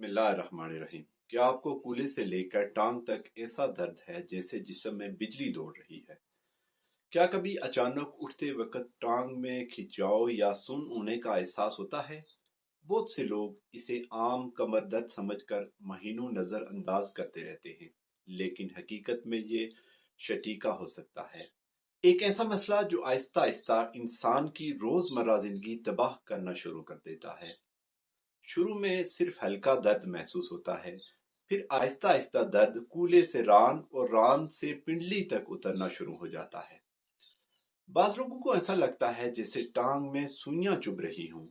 बिस्मिल्लाहिर्रहमानिर्रहीम। क्या आपको कूल्हे से लेकर टांग तक ऐसा दर्द है जैसे जिस्म में बिजली दौड़ रही है? क्या कभी अचानक उठते वक्त टांग में खिंचाव या सुन होने का एहसास होता है? बहुत से लोग इसे आम कमर दर्द समझकर महीनों नजरअंदाज करते रहते हैं, लेकिन हकीकत में ये शटीका हो सकता है। एक ऐसा मसला जो आहिस्ता आहिस्ता इंसान की रोजमर्रा जिंदगी तबाह करना शुरू कर देता है। शुरू में सिर्फ हल्का दर्द महसूस होता है, फिर आहिस्ता आहिस्ता दर्द कूल्हे से रान और रान से पिंडली तक उतरना शुरू हो जाता है। बाज लोगों को ऐसा लगता है जैसे टांग में सुइयां चुभ रही हों।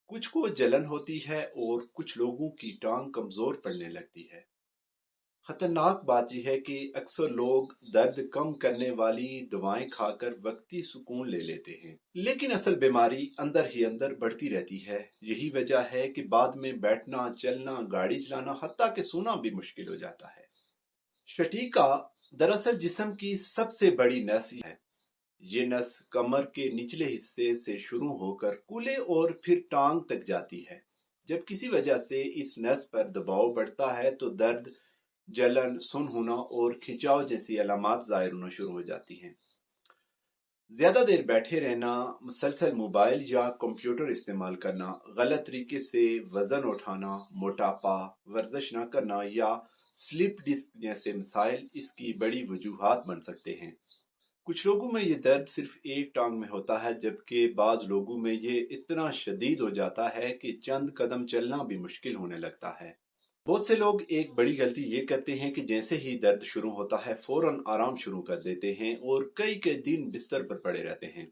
कुछ को जलन होती है और कुछ लोगों की टांग कमजोर पड़ने लगती है। खतरनाक बात यह है कि अक्सर लोग दर्द कम करने वाली दवाएं खाकर वक्ती सुकून ले लेते हैं, लेकिन असल बीमारी अंदर ही अंदर बढ़ती रहती है। यही वजह है कि बाद में बैठना, चलना, गाड़ी चलाना, हत्ता कि सोना भी मुश्किल हो जाता है। शटीका दरअसल जिस्म की सबसे बड़ी नस है। ये नस कमर के निचले हिस्से से शुरू होकर कूल्हे और फिर टांग तक जाती है। जब किसी वजह से इस नस पर दबाव बढ़ता है तो दर्द, जलन, सुन होना और खिंचाव जैसी अलामत जाहिर होना शुरू हो जाती हैं। ज्यादा देर बैठे रहना, मुसलसल मोबाइल या कंप्यूटर इस्तेमाल करना, गलत तरीके से वजन उठाना, मोटापा, वर्जिश न करना या स्लिप डिस्क जैसे मसाइल इसकी बड़ी वजूहात बन सकते हैं। कुछ लोगों में ये दर्द सिर्फ एक टांग में होता है, जबकि बाज लोगों में ये इतना शदीद हो जाता है कि चंद कदम चलना भी मुश्किल होने लगता है। बहुत से लोग एक बड़ी गलती ये करते हैं कि जैसे ही दर्द शुरू होता है फौरन आराम शुरू कर देते हैं और कई कई दिन बिस्तर पर पड़े रहते हैं।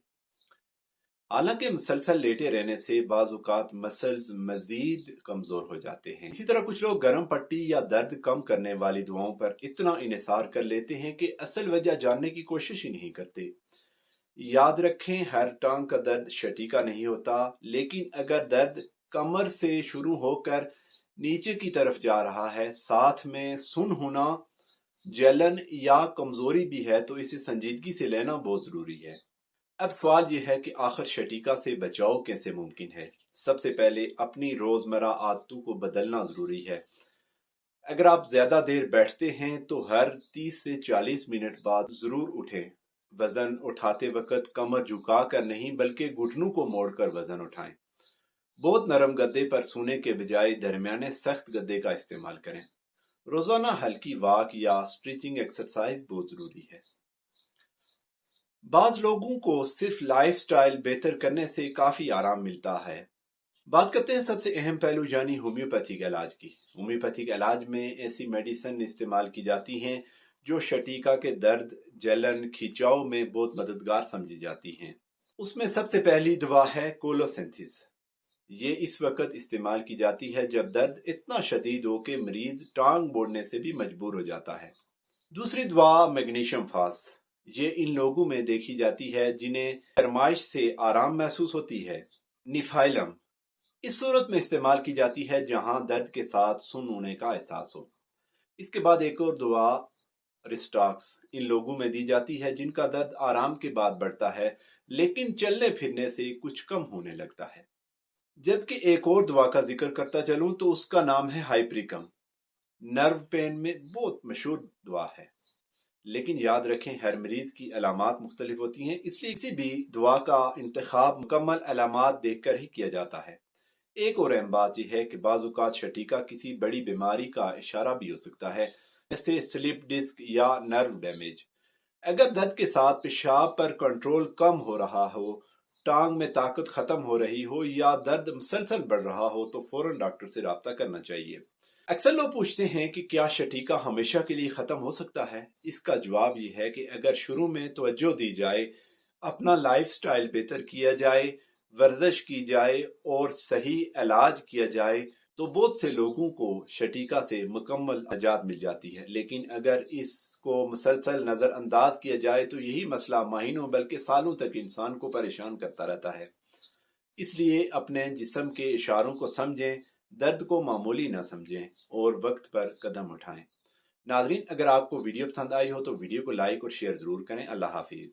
हालांकि मुसलसल लेटे रहने से बाजुकात मसल्स मजीद कमजोर हो जाते हैं। इसी तरह कुछ लोग गर्म पट्टी या दर्द कम करने वाली दवाओं पर इतना इन्हिसार कर लेते हैं कि असल वजह जानने की कोशिश ही नहीं करते। याद रखें, हर टांग का दर्द शटीका नहीं होता, लेकिन अगर दर्द कमर से शुरू होकर नीचे की तरफ जा रहा है, साथ में सुन होना, जलन या कमजोरी भी है, तो इसे संजीदगी से लेना बहुत जरूरी है। अब सवाल यह है कि आखिर शटीका से बचाव कैसे मुमकिन है। सबसे पहले अपनी रोजमर्रा आदतों को बदलना जरूरी है। अगर आप ज्यादा देर बैठते हैं तो हर 30 से 40 मिनट बाद जरूर उठें। वजन उठाते वक्त कमर झुका कर नहीं बल्कि घुटनों को मोड़कर वजन उठाएं। बहुत नरम गद्दे पर सोने के बजाय दरमियाने सख्त गद्दे का इस्तेमाल करें। रोजाना हल्की वॉक या स्ट्रेचिंग एक्सरसाइज बहुत जरूरी है। बाज लोगों को सिर्फ लाइफस्टाइल बेहतर करने से काफी आराम मिलता है। बात करते हैं सबसे अहम पहलू यानी होम्योपैथिक इलाज की। होम्योपैथिक इलाज में ऐसी मेडिसिन इस्तेमाल की जाती हैं जो शटीका के दर्द, जलन, खिंचाव में बहुत मददगार समझी जाती हैं। उसमें सबसे पहली दवा है कोलोसिंथेसिस। ये इस वक्त इस्तेमाल की जाती है जब दर्द इतना शदीद हो कि मरीज टांग मोड़ने से भी मजबूर हो जाता है। दूसरी दवा मैग्नीशियम फास्ट। ये इन लोगों में देखी जाती है जिन्हें फरमाइश से आराम महसूस होती है। निफाइलम इस सूरत में इस्तेमाल की जाती है जहां दर्द के साथ सुन होने का एहसास हो। इसके बाद एक और दवा रिस्टॉक्स इन लोगों में दी जाती है जिनका दर्द आराम के बाद बढ़ता है, लेकिन चलने फिरने से कुछ कम होने लगता है। जबकि एक और दवा का जिक्र करता चलूं तो उसका नाम है हाइपरिकम। नर्व पेन में बहुत मशहूर दवा है, लेकिन याद रखें हर मरीज की अलामात मुख्तलिफ होती हैं, इसलिए किसी भी दवा का इंतखाब मुकम्मल अलामात देखकर ही किया जाता है। एक और अहम बात यह है कि बाजुकात शटीका किसी बड़ी बीमारी का इशारा भी हो सकता है, जैसे स्लिप डिस्क या नर्व डैमेज। अगर दर्द के साथ पेशाब पर कंट्रोल कम हो रहा हो, टांग में ताकत खत्म हो रही हो या दर्द मुसलसल बढ़ रहा हो तो फौरन डॉक्टर से राब्ता करना चाहिए। अक्सर लोग पूछते हैं कि क्या शटीका हमेशा के लिए खत्म हो सकता है। इसका जवाब ये है कि अगर शुरू में तवज्जो दी जाए, अपना लाइफस्टाइल बेहतर किया जाए, वर्जिश की जाए और सही इलाज किया जाए तो बहुत से लोगों को शटीका से मुकम्मल निजात मिल जाती है। लेकिन अगर इसको मुसलसल नजरअंदाज किया जाए तो यही मसला महीनों बल्कि सालों तक इंसान को परेशान करता रहता है। इसलिए अपने जिस्म के इशारों को समझें, दर्द को मामूली ना समझें और वक्त पर कदम उठाएं। नाजरीन, अगर आपको वीडियो पसंद आई हो तो वीडियो को लाइक और शेयर जरूर करें। अल्लाह हाफिज।